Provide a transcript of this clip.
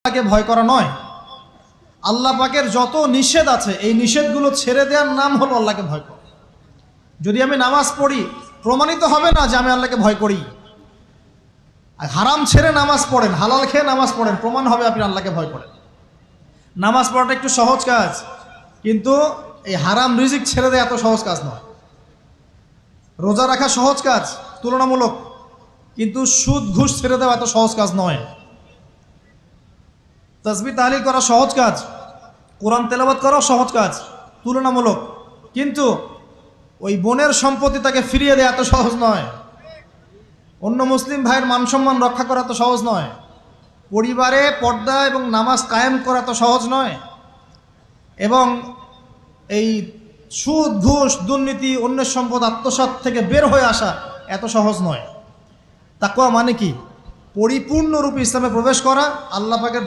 আল্লাহকে ভয় করা নয়। আল্লাহ পাকের যত নিষেধ আছে এই নিষেধগুলো ছেড়ে দেওয়ার নাম হলো আল্লাহকে ভয় করা। যদি আমি নামাজ পড়ি প্রমাণিত হবে না যে আমি আল্লাহকে ভয় করি। আর হারাম ছেড়ে নামাজ পড়েন, হালাল খেয়ে নামাজ পড়েন, প্রমাণ হবে আপনি আল্লাহকে ভয় করেন। নামাজ পড়াটা একটু সহজ কাজ, কিন্তু এই হারাম রিজিক ছেড়ে দেওয়া এত সহজ কাজ নয়। রোজা রাখা সহজ কাজ তুলনামূলক, কিন্তু সুদ ঘুষ ছেড়ে দেওয়া এত সহজ কাজ নয়। তাসবিহ তাহলিল করা সহজ কাজ, কোরআন তেলাওয়াত করাও সহজ কাজ তুলনামূলক, কিন্তু ওই বোনের সম্পত্তি তাকে ফিরিয়ে দেওয়া এত সহজ নয়। অন্য মুসলিম ভাইয়ের মান সম্মান রক্ষা করা তো সহজ নয়। পরিবারে পর্দা এবং নামাজ কায়েম করা তো সহজ নয়। এবং এই সুদ ঘুষ দুর্নীতি অন্যের সম্পদ আত্মসাৎ থেকে বের হয়ে আসা এত সহজ নয়। তাকওয়া মানে কি? পরিপূর্ণরূপে ইসলামে প্রবেশ করা, আল্লাহ পাকের